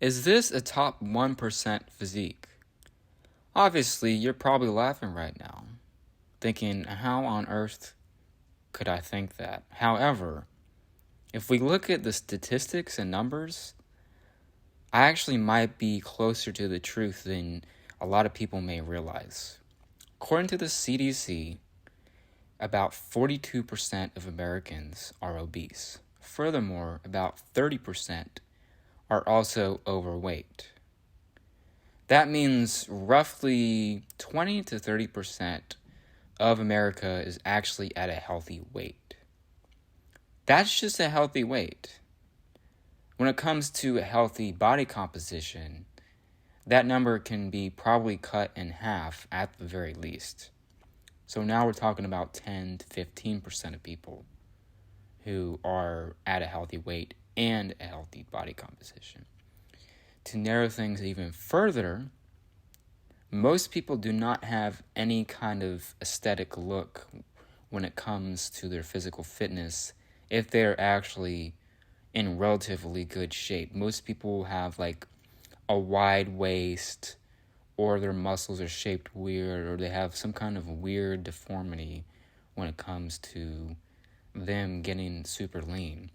Is this a top 1% physique? Obviously, you're probably laughing right now, thinking, how on earth could I think that? However, if we look at the statistics and numbers, I actually might be closer to the truth than a lot of people may realize. According to the CDC, about 42% of Americans are obese. Furthermore, about 30% are also overweight. That means roughly 20 to 30% of America is actually at a healthy weight. That's just a healthy weight. When it comes to a healthy body composition, that number can be probably cut in half at the very least. So now we're talking about 10 to 15% of people who are at a healthy weight and a healthy body composition. To narrow things even further, most people do not have any kind of aesthetic look when it comes to their physical fitness if they're actually in relatively good shape. Most people have like a wide waist, or their muscles are shaped weird, or they have some kind of weird deformity when it comes to them getting super lean.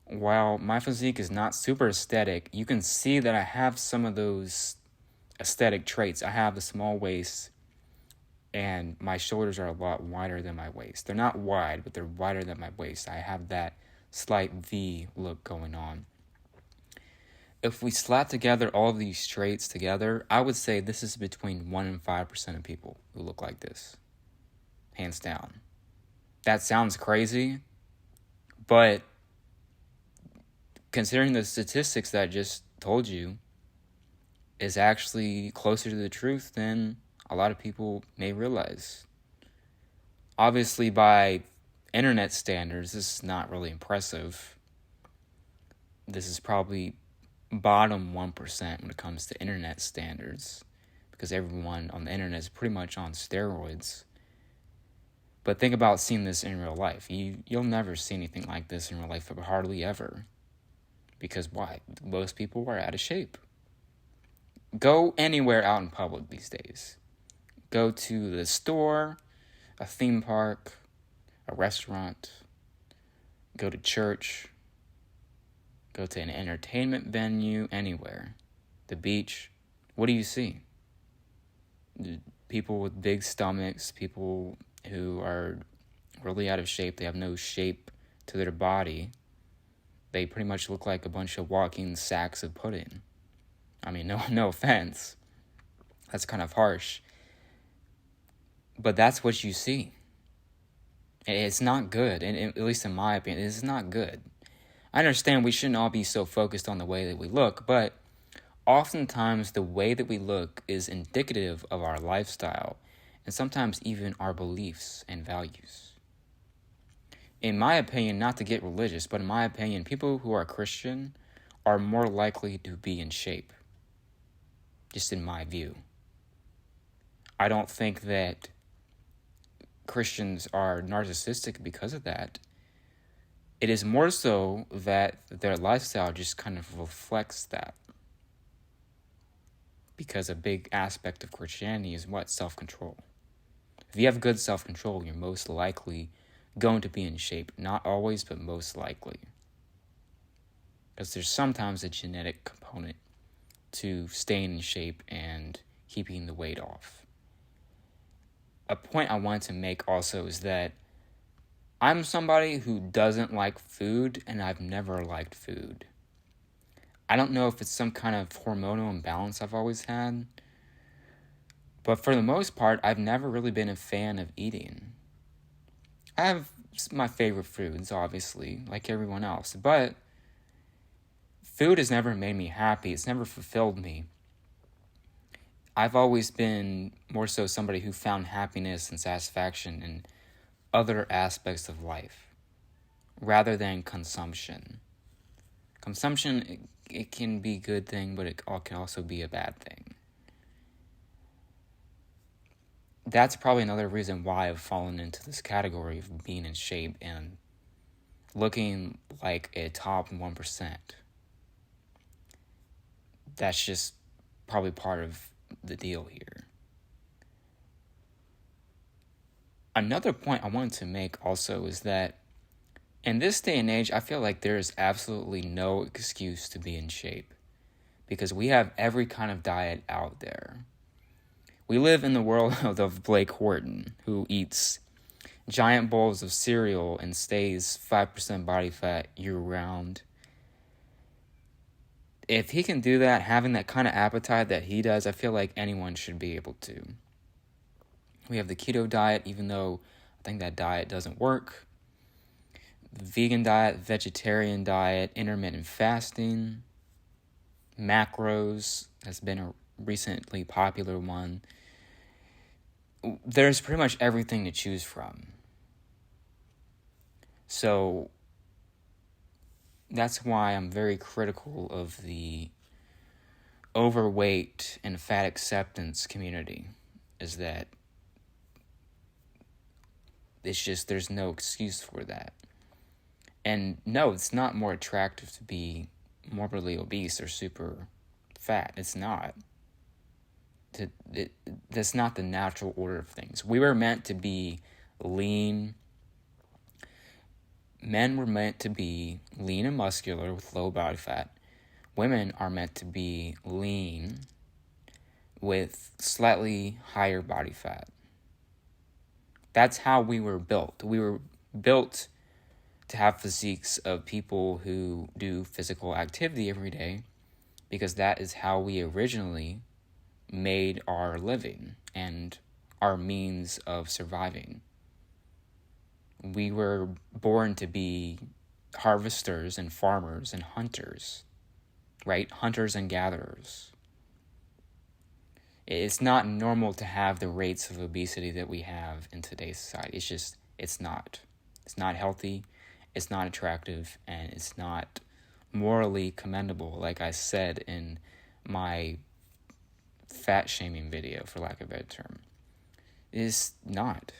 While my physique is not super aesthetic, you can see that I have some of those aesthetic traits. I have the small waist, and my shoulders are a lot wider than my waist. They're not wide, but they're wider than my waist. I have that slight V look going on. If we slap together all of these traits together, I would say this is between 1 and 5% of people who look like this. Hands down. That sounds crazy, but considering the statistics that I just told you, is actually closer to the truth than a lot of people may realize. Obviously, by internet standards, this is not really impressive. This is probably bottom 1% when it comes to internet standards, because everyone on the internet is pretty much on steroids. But think about seeing this in real life. You'll never see anything like this in real life, hardly ever. Because why? Most people are out of shape. Go anywhere out in public these days. Go to the store, a theme park, a restaurant, go to church, go to an entertainment venue, anywhere. The beach. What do you see? People with big stomachs, people who are really out of shape. They have no shape to their body. They pretty much look like a bunch of walking sacks of pudding. I mean, no offense. That's kind of harsh. But that's what you see. It's not good, and at least in my opinion, it's not good. I understand we shouldn't all be so focused on the way that we look, but oftentimes the way that we look is indicative of our lifestyle, and sometimes even our beliefs and values. In my opinion, not to get religious, but in my opinion, people who are Christian are more likely to be in shape. Just in my view. I don't think that Christians are narcissistic because of that. It is more so that their lifestyle just kind of reflects that. Because a big aspect of Christianity is what? Self-control. If you have good self-control, you're most likely going to be in shape. Not always, but most likely. Because there's sometimes a genetic component to staying in shape and keeping the weight off. A point I want to make also is that I'm somebody who doesn't like food, and I've never liked food. I don't know if it's some kind of hormonal imbalance I've always had, but for the most part, I've never really been a fan of eating. I have my favorite foods, obviously, like everyone else, but food has never made me happy. It's never fulfilled me. I've always been more so somebody who found happiness and satisfaction in other aspects of life rather than consumption. Consumption, it can be a good thing, but it can also be a bad thing. That's probably another reason why I've fallen into this category of being in shape and looking like a top 1%. that's just probably part of the deal here. Another point I wanted to make also is that in this day and age, I feel like there is absolutely no excuse to be in shape because we have every kind of diet out there. We live in the world of Blake Horton, who eats giant bowls of cereal and stays 5% body fat year-round. If he can do that, having that kind of appetite that he does, I feel like anyone should be able to. We have the keto diet, even though I think that diet doesn't work. The vegan diet, vegetarian diet, intermittent fasting, macros has been a recently popular one. There's pretty much everything to choose from. So that's why I'm very critical of the overweight and fat acceptance community, is that it's just, there's no excuse for that. And no, it's not more attractive to be morbidly obese or super fat. It's not. That's not the natural order of things. We were meant to be lean. Men were meant to be lean and muscular with low body fat. Women are meant to be lean with slightly higher body fat. That's how we were built. We were built to have physiques of people who do physical activity every day because that is how we originally made our living and our means of surviving. We were born to be harvesters and farmers and hunters, right? Hunters and gatherers. It's not normal to have the rates of obesity that we have in today's society. It's not. It's not healthy, it's not attractive, and it's not morally commendable, like I said in my fat shaming video, for lack of a better term. It's not.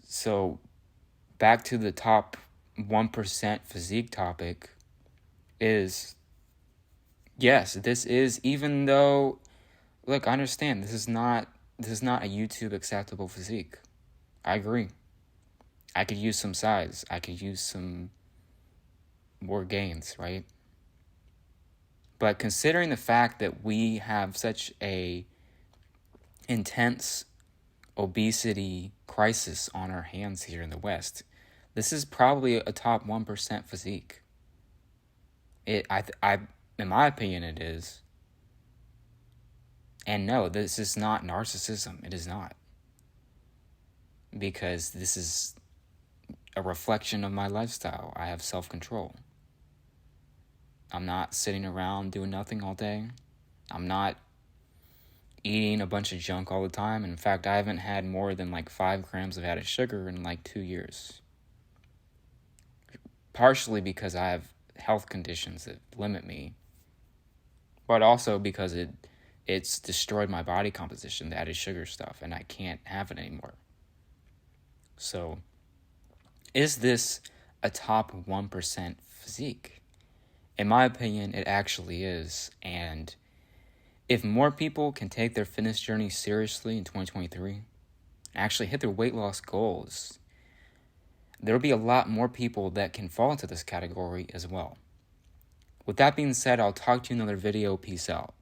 So, back to the top 1% physique topic is, yes, this is, even though, look, I understand, this is not a YouTube acceptable physique. I agree. I could use some size. I could use some more gains, right? But considering the fact that we have such a intense obesity crisis on our hands here in the West, this is probably a top 1% physique. In my opinion, it is. And no, this is not narcissism. It is not. Because this is a reflection of my lifestyle. I have self-control. I'm not sitting around doing nothing all day. I'm not eating a bunch of junk all the time. In fact, I haven't had more than 5 grams of added sugar in 2 years. Partially because I have health conditions that limit me, but also because it's destroyed my body composition, the added sugar stuff, and I can't have it anymore. So, is this a top 1% physique? In my opinion, it actually is. And if more people can take their fitness journey seriously in 2023, and actually hit their weight loss goals, there will be a lot more people that can fall into this category as well. With that being said, I'll talk to you in another video. Peace out.